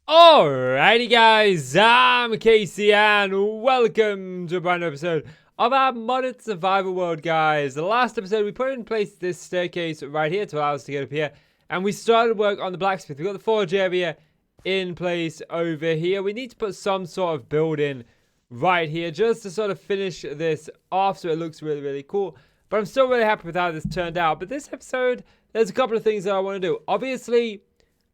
Alrighty guys, I'm Casey and welcome to a brand new episode of our modded survival world, guys. The last episode we put in place this staircase right here to allow us to get up here, and we started work on the blacksmith. We got the forge area in place over here. We need to put some sort of building right here just to sort of finish this off so it looks really cool. But I'm still really happy with how this turned out. But this episode, there's a couple of things that I want to do. Obviously,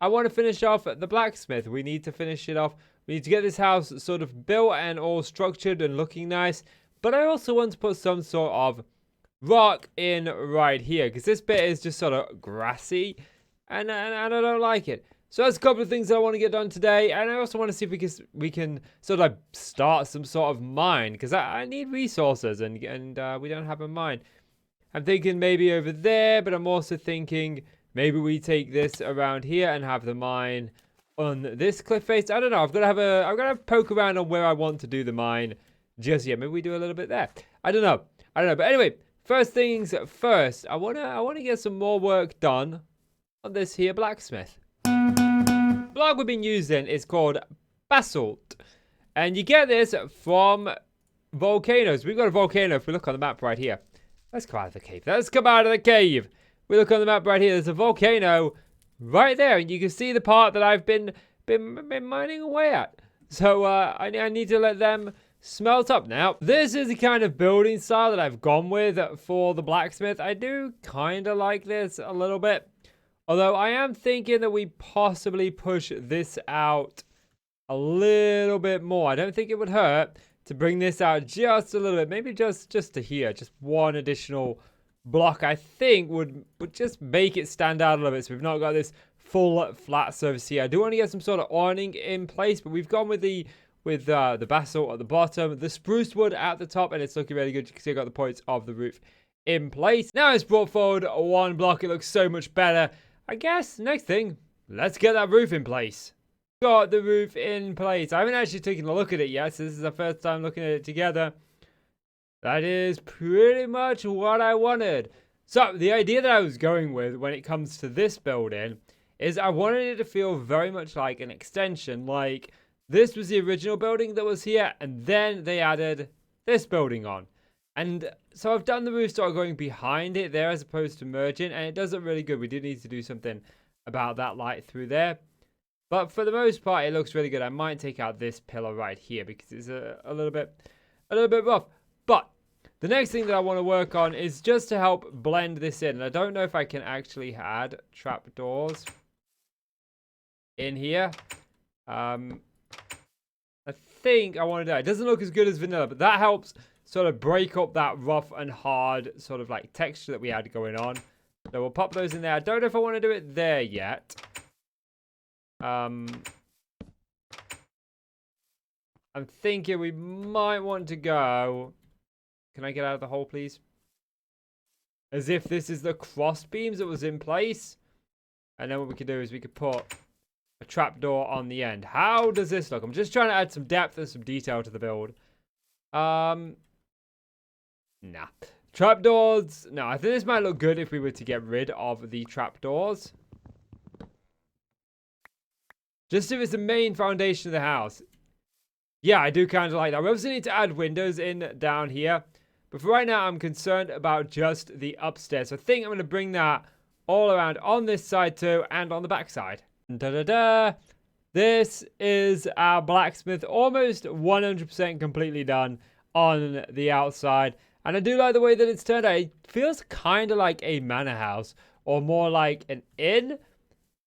I want to finish off the blacksmith. We need to finish it off. We need to get this house sort of built and all structured and looking nice. But I also want to put some sort of rock in right here, because this bit is just sort of grassy and I don't like it. So that's a couple of things that I want to get done today. And I also want to see if we can sort of start some sort of mine, because I need resources and we don't have a mine. I'm thinking maybe over there, but I'm also thinking maybe we take this around here and have the mine on this cliff face. I don't know. I've got to poke around on where I want to do the mine just yet. Maybe we do a little bit there. I don't know. But anyway, first things first, I wanna get some more work done on this here blacksmith. The block we've been using is called basalt, and you get this from volcanoes. We've got a volcano. If we look on the map right here, let's come out of the cave. We look on the map right here. There's a volcano right there, and you can see the part that I've been mining away at. So I need to let them smelt up. Now, this is the kind of building style that I've gone with for the blacksmith. I do kind of like this a little bit, although I am thinking that we possibly push this out a little bit more. I don't think it would hurt to bring this out just a little bit, maybe just to here, just one additional block. I think would just make it stand out a little bit. So we've not got this full flat surface here. I do want to get some sort of awning in place, but we've gone with the basalt at the bottom, the spruce wood at the top, and it's looking really good. You can see I got the points of the roof in place. Now it's brought forward one block. It looks so much better. I guess next thing, let's get that roof in place. Got the roof in place. I haven't actually taken a look at it yet, so this is the first time looking at it together. That is pretty much what I wanted. So the idea that I was going with when it comes to this building is I wanted it to feel very much like an extension. Like this was the original building that was here, and then they added this building on. And so I've done the roof sort of going behind it there as opposed to merging, and it does look really good. We do need to do something about that light through there. But for the most part, it looks really good. I might take out this pillar right here because it's a little bit rough. But the next thing that I want to work on is just to help blend this in. And I don't know if I can actually add trapdoors in here. I think I want to do it. It doesn't look as good as vanilla, but that helps sort of break up that rough and hard sort of like texture that we had going on. So we'll pop those in there. I don't know if I want to do it there yet. I'm thinking we might want to go. Can I get out of the hole, please? As if this is the cross beams that was in place. And then what we could do is we could put a trapdoor on the end. How does this look? I'm just trying to add some depth and some detail to the build. Nah. Trapdoors. No, I think this might look good if we were to get rid of the trapdoors. Just if it's the main foundation of the house. Yeah, I do kind of like that. We obviously need to add windows in down here. But for right now, I'm concerned about just the upstairs. So I think I'm going to bring that all around on this side too and on the back side. Da-da-da. This is our blacksmith, almost 100% completely done on the outside. And I do like the way that it's turned out. It feels kind of like a manor house or more like an inn.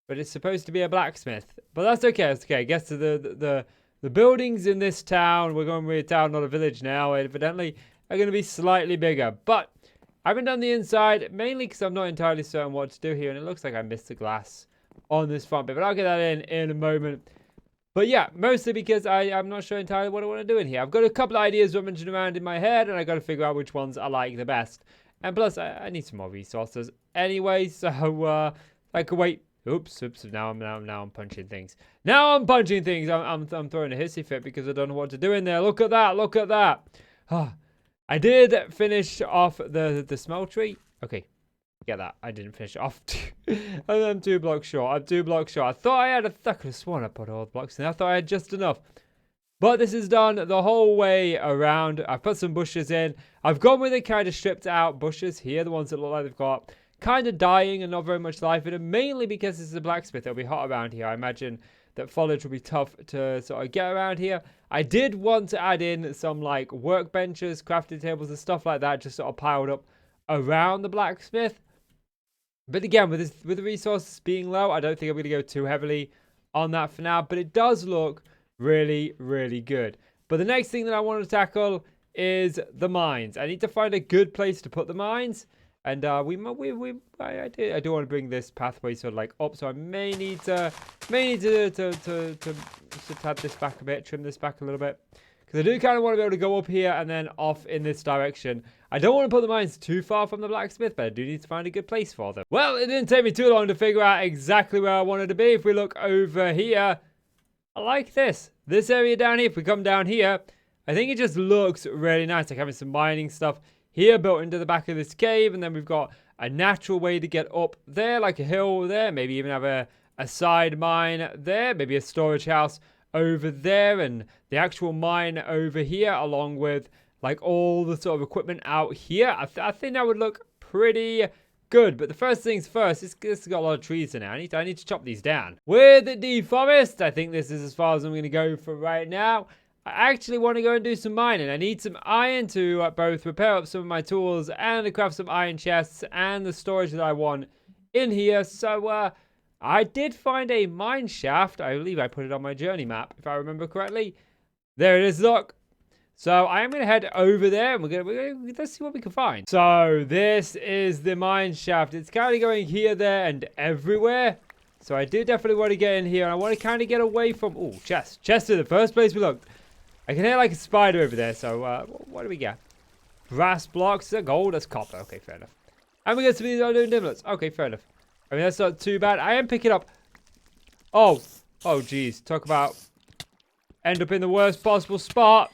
But it's supposed to be a blacksmith. But that's okay. That's okay. I guess the buildings in this town, we're going with a town, not a village now, evidently, are going to be slightly bigger. But I haven't done the inside, mainly because I'm not entirely certain what to do here. And it looks like I missed the glass on this front bit. But I'll get that in a moment. But yeah, mostly because I'm not sure entirely what I want to do in here. I've got a couple of ideas rummaging around in my head, and I got to figure out which ones I like the best. And plus, I need some more resources anyway, so I could wait. Oops, now I'm punching things. I'm throwing a hissy fit because I don't know what to do in there. Look at that. I did finish off the smeltery. Okay. Get that. I didn't finish it off. I'm 2 blocks short. I'm 2 blocks short. I thought I could have sworn I put all the blocks in. I thought I had just enough. But this is done the whole way around. I've put some bushes in. I've gone with the kind of stripped out bushes here. The ones that look like they've got kind of dying and not very much life in them. Mainly because this is a blacksmith. It'll be hot around here. I imagine that foliage will be tough to sort of get around here. I did want to add in some like workbenches, crafting tables and stuff like that. Just sort of piled up around the blacksmith. But again, with the resources being low, I don't think I'm going to go too heavily on that for now. But it does look really, really good. But the next thing that I want to tackle is the mines. I need to find a good place to put the mines. And I do want to bring this pathway sort of like up. So I may need to add this back a bit, trim this back a little bit. Because I do kind of want to be able to go up here and then off in this direction. I don't want to put the mines too far from the blacksmith, but I do need to find a good place for them. Well, it didn't take me too long to figure out exactly where I wanted to be. If we look over here, I like this. This area down here, if we come down here, I think it just looks really nice. Like having some mining stuff here built into the back of this cave. And then we've got a natural way to get up there, like a hill there. Maybe even have a side mine there. Maybe a storage house over there. And the actual mine over here, along with like all the sort of equipment out here. I think that would look pretty good. But the first things first, this has got a lot of trees in it. I need to chop these down. With the deforest, I think this is as far as I'm going to go for right now. I actually want to go and do some mining. I need some iron to both repair up some of my tools and to craft some iron chests and the storage that I want in here. So I did find a mine shaft. I believe I put it on my journey map, if I remember correctly. There it is, look. So I am going to head over there and let's see what we can find. So this is the mine shaft. It's kind of going here, there, and everywhere. So I do definitely want to get in here. And I want to kind of get away from... Oh, chest. Chest is the first place we looked. I can hear like a spider over there. So what do we get? Brass blocks. Gold. That's copper. Okay, fair enough. And we get some of these unknown dimlets. Okay, fair enough. I mean, that's not too bad. I am picking up... Oh, geez. Talk about... End up in the worst possible spot.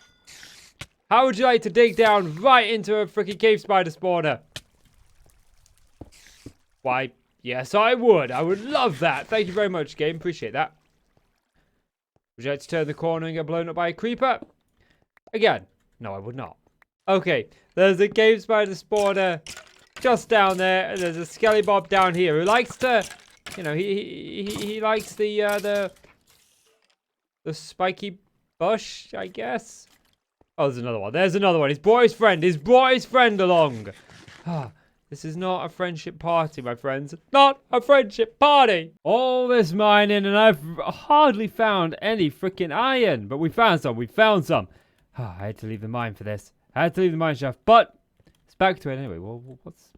How would you like to dig down right into a freaking cave spider spawner? Why, yes, I would. I would love that. Thank you very much, game. Appreciate that. Would you like to turn the corner and get blown up by a creeper? Again, no, I would not. Okay, there's a cave spider spawner just down there, and there's a skelly bob down here who likes to, you know, he likes the spiky bush, I guess. Oh, there's another one. There's another one. He's brought his friend. He's brought his friend along. This is not a friendship party, my friends. Not a friendship party. All this mining, and I've hardly found any freaking iron. But we found some. We found some. I had to leave the mine for this. I had to leave the mine shaft. But it's back to it anyway. Well, what's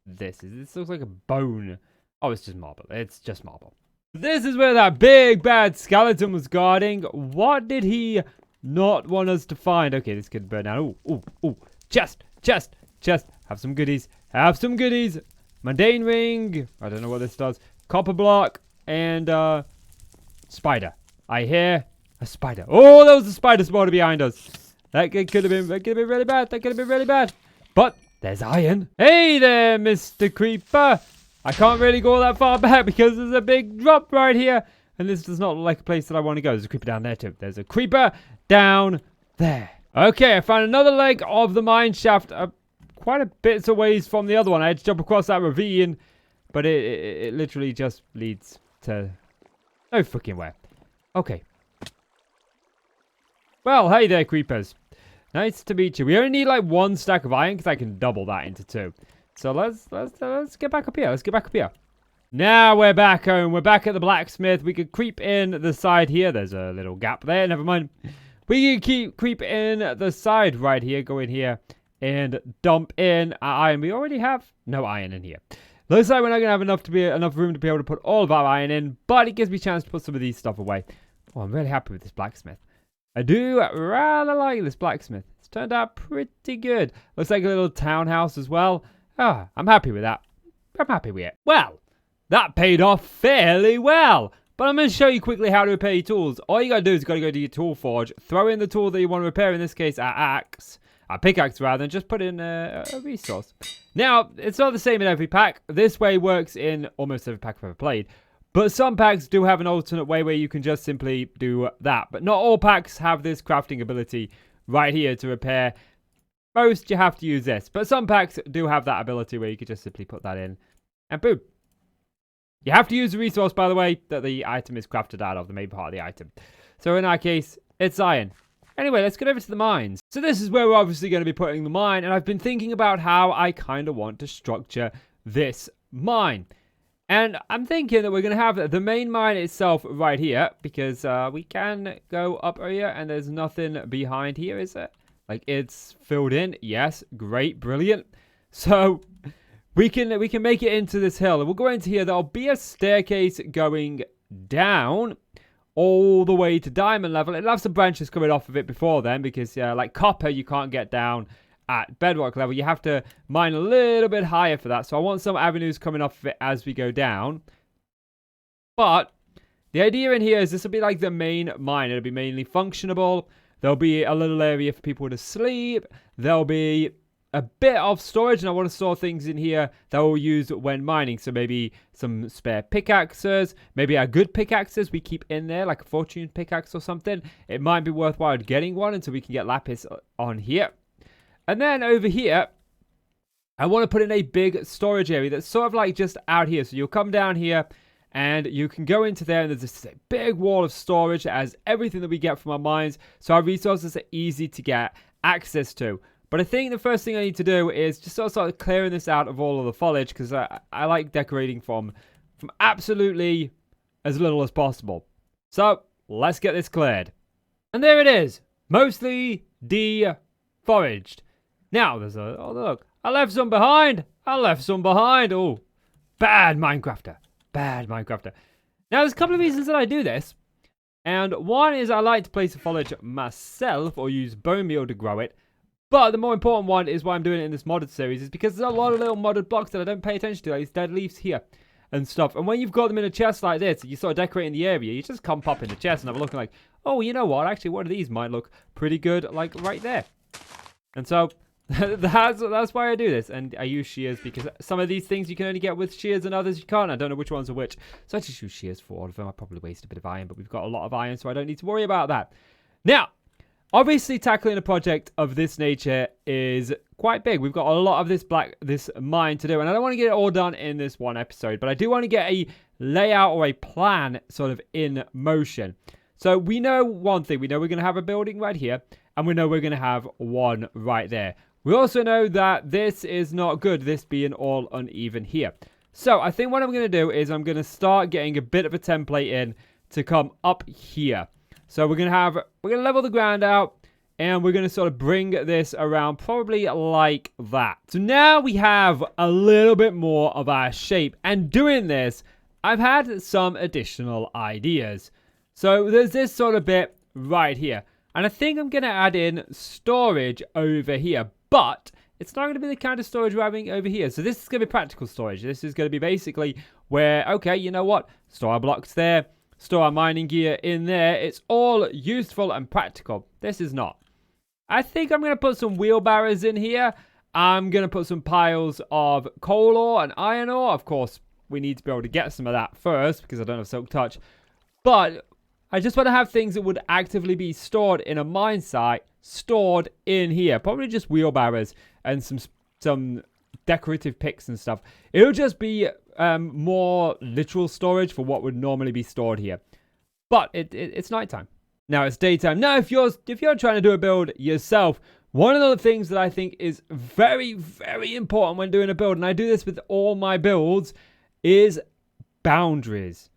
this? This looks like a bone. Oh, it's just marble. It's just marble. This is where that big bad skeleton was guarding. What did he not want us to find? Okay, this could burn down. Ooh. Chest. Have some goodies. Mundane ring. I don't know what this does. Copper block. And, spider. I hear a spider. Oh, there was a spider spawner behind us. That could have been really bad. But there's iron. Hey there, Mr. Creeper. I can't really go that far back because there's a big drop right here. And this does not look like a place that I want to go. There's a creeper down there too. There's a creeper down there. Okay, I found another leg of the mine shaft. Quite a bit a ways from the other one. I had to jump across that ravine. But it literally just leads to no freaking where. Okay. Well, hey there, creepers. Nice to meet you. We only need like 1 stack of iron because I can double that into 2. So let's get back up here. Now we're back home. We're back at the blacksmith. We could creep in the side here. There's a little gap there. Never mind. We can creep in the side right here. Go in here and dump in our iron. We already have no iron in here. Looks like we're not going to have enough room to be able to put all of our iron in. But it gives me a chance to put some of these stuff away. Oh, I'm really happy with this blacksmith. I do rather like this blacksmith. It's turned out pretty good. Looks like a little townhouse as well. I'm happy with that. I'm happy with it. Well, that paid off fairly well. But I'm going to show you quickly how to repair your tools. All you got to do is go to your tool forge, throw in the tool that you want to repair, in this case, our axe. a pickaxe rather, and just put in a resource. Now, it's not the same in every pack. This way works in almost every pack I've ever played. But some packs do have an alternate way where you can just simply do that. But not all packs have this crafting ability right here to repair. Most you have to use this. But some packs do have that ability where you can just simply put that in. And boom. You have to use the resource, by the way, that the item is crafted out of, the main part of the item. So in our case, it's iron. Anyway, let's get over to the mines. So this is where we're obviously going to be putting the mine. And I've been thinking about how I kind of want to structure this mine. And I'm thinking that we're going to have the main mine itself right here. Because we can go up here and there's nothing behind here, is there? Like, it's filled in. Yes, great, brilliant. So we can make it into this hill. And we'll go into here. There'll be a staircase going down all the way to diamond level. It'll have some branches coming off of it before then. Because, like copper, you can't get down at bedrock level. You have to mine a little bit higher for that. So I want some avenues coming off of it as we go down. But the idea in here is this will be like the main mine. It'll be mainly functionable. There'll be a little area for people to sleep. There'll be a bit of storage, and I want to store things in here that we'll use when mining. So maybe some spare pickaxes, maybe our good pickaxes we keep in there, like a fortune pickaxe or something. It might be worthwhile getting one until we can get lapis on here. And then over here, I want to put in a big storage area that's sort of like just out here. So you'll come down here and you can go into there, and there's this big wall of storage that has everything that we get from our mines. So our resources are easy to get access to. But I think the first thing I need to do is just sort of clearing this out of all of the foliage, because I like decorating from absolutely as little as possible. So let's get this cleared. And there it is, mostly deforaged. Now, there's a... Oh, look. I left some behind. Oh, bad Minecrafter. Bad Minecrafter. Now, there's a couple of reasons that I do this. And one is I like to place the foliage myself or use bone meal to grow it. But the more important one is why I'm doing it in this modded series is because there's a lot of little modded blocks that I don't pay attention to. Like these dead leaves here and stuff. And when you've got them in a chest like this, you sort of decorating the area, you just come pop in the chest and have a look like, oh, you know what? Actually, one of these might look pretty good, like right there. And so... that's why I do this, and I use shears because some of these things you can only get with shears and others you can't. I don't know which ones are which, so I just use shears for all of them. I probably waste a bit of iron, but we've got a lot of iron, so I don't need to worry about that. Now, obviously tackling a project of this nature is quite big. We've got a lot of this mine to do, and I don't want to get it all done in this one episode, but I do want to get a layout or a plan sort of in motion. So we know one thing. We know we're going to have a building right here, and we know we're going to have one right there. We also know that this is not good, this being all uneven here. So I think what I'm going to do is I'm going to start getting a bit of a template in to come up here. So we're going to level the ground out, and we're going to sort of bring this around probably like that. So now we have a little bit more of our shape, and doing this, I've had some additional ideas. So there's this sort of bit right here, and I think I'm going to add in storage over here. But it's not going to be the kind of storage we're having over here. So this is going to be practical storage. This is going to be basically where, okay, you know what? Store our blocks there. Store our mining gear in there. It's all useful and practical. This is not. I think I'm going to put some wheelbarrows in here. I'm going to put some piles of coal ore and iron ore. Of course, we need to be able to get some of that first because I don't have silk touch. But I just want to have things that would actively be stored in a mine site, stored in here. Probably just wheelbarrows and some decorative picks and stuff. It'll just be more literal storage for what would normally be stored here. But it's nighttime. Now it's daytime. Now if you're trying to do a build yourself, one of the things that I think is very, very important when doing a build, and I do this with all my builds, is boundaries.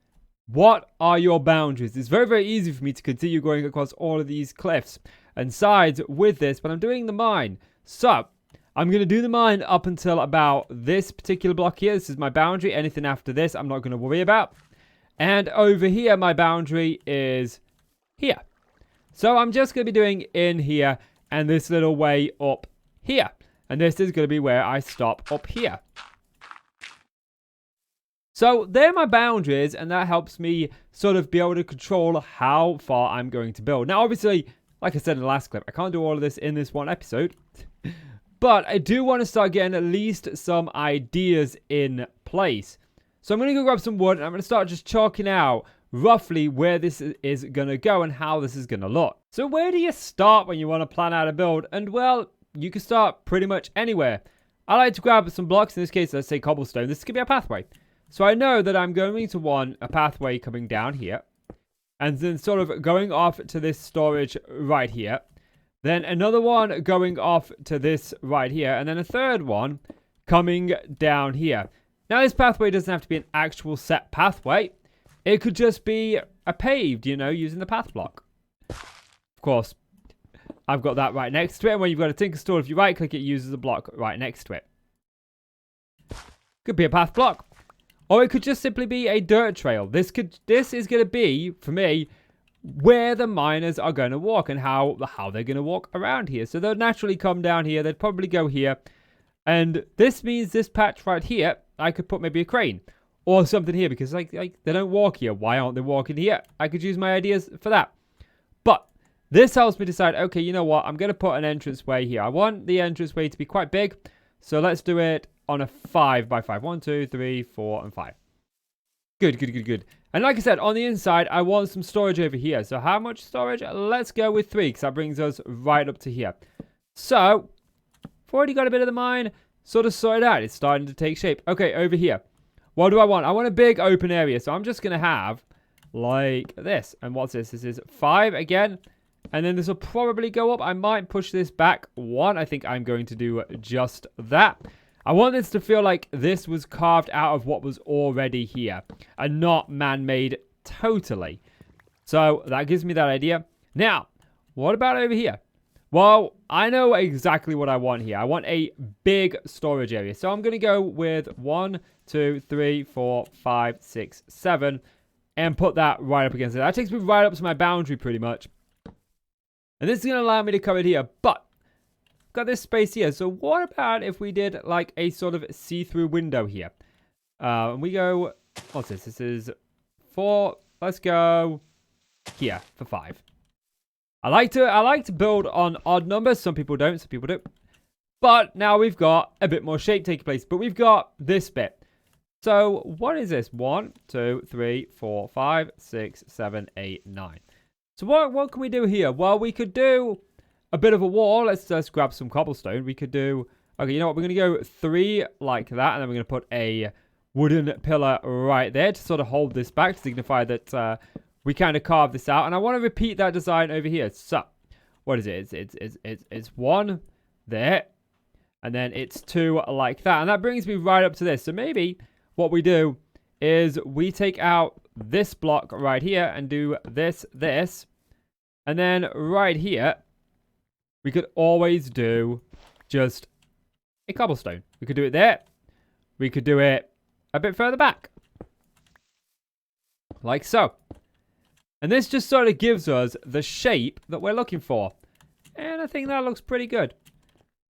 What are your boundaries? It's very, very easy for me to continue going across all of these cliffs and sides with this, but I'm doing the mine. So, I'm going to do the mine up until about this particular block here. This is my boundary. Anything after this, I'm not going to worry about. And over here, my boundary is here. So, I'm just going to be doing in here and this little way up here. And this is going to be where I stop up here. So they're my boundaries, and that helps me sort of be able to control how far I'm going to build. Now, obviously, like I said in the last clip, I can't do all of this in this one episode. But I do want to start getting at least some ideas in place. So I'm going to go grab some wood and I'm going to start just chalking out roughly where this is going to go and how this is going to look. So where do you start when you want to plan out a build? And well, you can start pretty much anywhere. I like to grab some blocks. In this case, let's say cobblestone. This could be a pathway. So I know that I'm going to want a pathway coming down here. And then sort of going off to this storage right here. Then another one going off to this right here. And then a third one coming down here. Now, this pathway doesn't have to be an actual set pathway. It could just be a paved, you know, using the path block. Of course, I've got that right next to it. And when you've got a tinker store, if you right click it, uses a block right next to it. Could be a path block. Or it could just simply be a dirt trail. This is going to be, for me, where the miners are going to walk and how they're going to walk around here. So they'll naturally come down here. They'd probably go here. And this means this patch right here, I could put maybe a crane or something here because like they don't walk here. Why aren't they walking here? I could use my ideas for that. But this helps me decide, okay, you know what? I'm going to put an entranceway here. I want the entranceway to be quite big. So let's do it on a 5 by 5. 1, 2, 3, 4, and 5. Good. And like I said, on the inside, I want some storage over here. So how much storage? Let's go with 3 because that brings us right up to here. So, I've already got a bit of the mine sort of sorted out. It's starting to take shape. Okay, over here. What do I want? I want a big open area. So I'm just going to have like this. And what's this? This is 5 again. And then this will probably go up. I might push this back 1. I think I'm going to do just that. I want this to feel like this was carved out of what was already here and not man-made totally. So that gives me that idea. Now, what about over here? Well, I know exactly what I want here. I want a big storage area. So I'm going to go with 1, 2, 3, 4, 5, 6, 7 and put that right up against it. That takes me right up to my boundary pretty much. And this is going to allow me to cover it here, but got this space here. So what about if we did like a sort of see-through window here? And we go, what's this? This is 4. Let's go here for 5. I like to build on odd numbers. Some people don't, some people do. But now we've got a bit more shape taking place. But we've got this bit. So what is this? 1, 2, 3, 4, 5, 6, 7, 8, 9. So what can we do here? Well, we could do a bit of a wall. Let's grab some cobblestone. We could do, okay, you know what? We're going to go 3 like that. And then we're going to put a wooden pillar right there to sort of hold this back to signify that we kind of carved this out. And I want to repeat that design over here. So what is it? It's 1 there. And then it's 2 like that. And that brings me right up to this. So maybe what we do is we take out this block right here and do this. And then right here, we could always do just a cobblestone. We could do it there. We could do it a bit further back. Like so. And this just sort of gives us the shape that we're looking for. And I think that looks pretty good.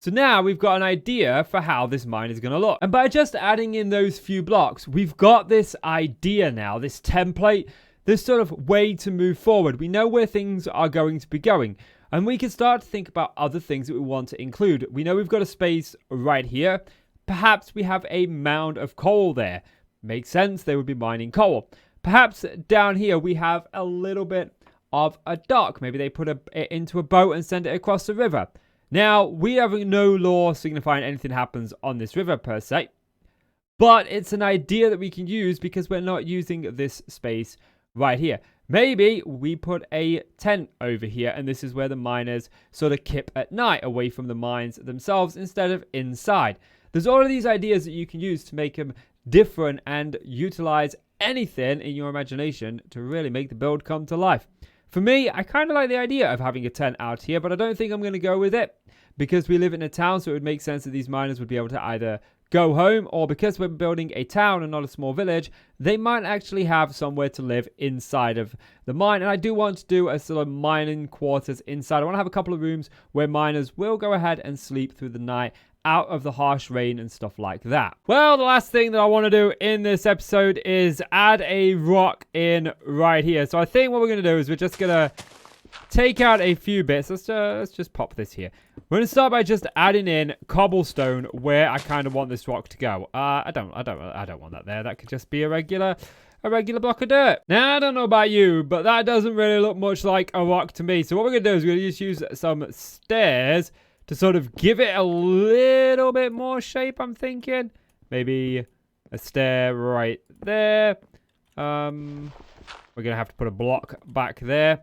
So now we've got an idea for how this mine is going to look. And by just adding in those few blocks, we've got this idea now, this template, this sort of way to move forward. We know where things are going to be going. And we can start to think about other things that we want to include. We know we've got a space right here. Perhaps we have a mound of coal there. Makes sense, they would be mining coal. Perhaps down here we have a little bit of a dock. Maybe they put it into a boat and send it across the river. Now, we have no law signifying anything happens on this river per se. But it's an idea that we can use because we're not using this space right here. Maybe we put a tent over here and this is where the miners sort of kip at night away from the mines themselves instead of inside. There's all of these ideas that you can use to make them different and utilize anything in your imagination to really make the build come to life. For me, I kind of like the idea of having a tent out here, but I don't think I'm going to go with it because we live in a town, so it would make sense that these miners would be able to either go home, or because we're building a town and not a small village, they might actually have somewhere to live inside of the mine. And I do want to do a sort of mining quarters inside. I want to have a couple of rooms where miners will go ahead and sleep through the night out of the harsh rain and stuff like that. Well, the last thing that I want to do in this episode is add a rock in right here. So I think what we're going to do is we're just going to take out a few bits. Let's just pop this here. We're going to start by just adding in cobblestone where I kind of want this rock to go. I don't want that there. That could just be a regular block of dirt. Now, I don't know about you, but that doesn't really look much like a rock to me. So what we're going to do is we're going to just use some stairs to sort of give it a little bit more shape, I'm thinking. Maybe a stair right there. We're going to have to put a block back there.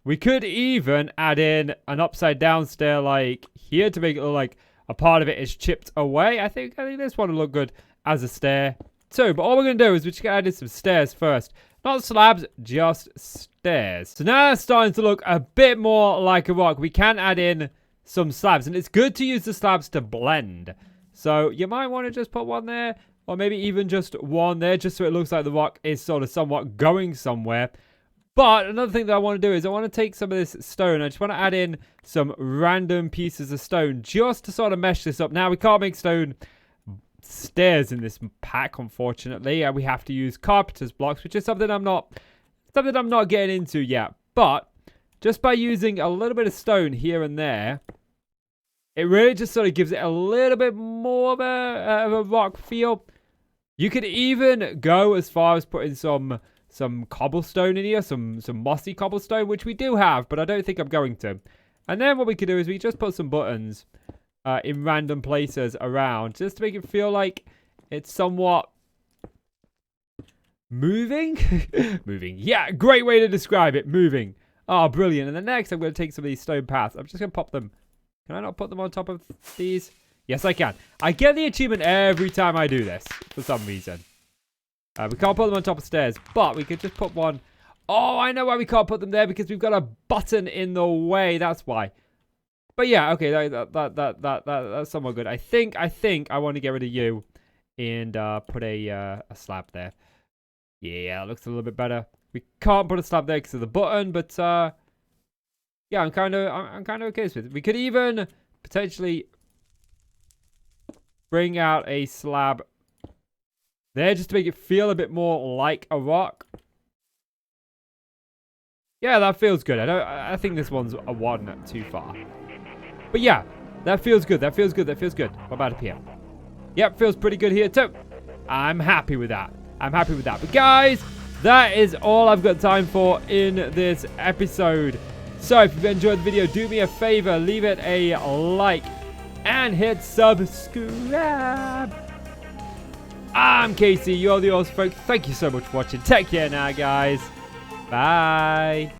We could even add in an upside down stair like here to make it look like a part of it is chipped away. I think this one will look good as a stair too. But all we're going to do is we're just going to add in some stairs first. Not slabs, just stairs. So now it's starting to look a bit more like a rock. We can add in some slabs. And it's good to use the slabs to blend. So you might want to just put one there. Or maybe even just one there. Just so it looks like the rock is sort of somewhat going somewhere. But another thing that I want to do is I want to take some of this stone. I just want to add in some random pieces of stone just to sort of mesh this up. Now, we can't make stone stairs in this pack, unfortunately. We have to use carpenter's blocks, which is something I'm not getting into yet. But just by using a little bit of stone here and there, it really just sort of gives it a little bit more of a rock feel. You could even go as far as putting some cobblestone in here, some mossy cobblestone, which we do have, but I don't think I'm going to. And then what we could do is we just put some buttons in random places around, just to make it feel like it's somewhat moving. Moving. Yeah, great way to describe it. Moving. Oh, brilliant. And then next, I'm going to take some of these stone paths. I'm just going to pop them. Can I not put them on top of these? Yes, I can. I get the achievement every time I do this, for some reason. We can't put them on top of stairs, but we could just put one. Oh, I know why we can't put them there, because we've got a button in the way. That's why. But yeah, okay, that's somewhat good. I think I want to get rid of you and put a slab there. Yeah, that looks a little bit better. We can't put a slab there because of the button, but yeah, I'm kind of okay with it. We could even potentially bring out a slab there, just to make it feel a bit more like a rock. Yeah, that feels good. I think this one's a one too far. But yeah, that feels good. That feels good. What about up here? Yep, feels pretty good here too. I'm happy with that. But guys, that is all I've got time for in this episode. So if you've enjoyed the video, do me a favor, leave it a like and hit subscribe. I'm Casey, you're the awesome folk. Thank you so much for watching. Take care now, guys. Bye.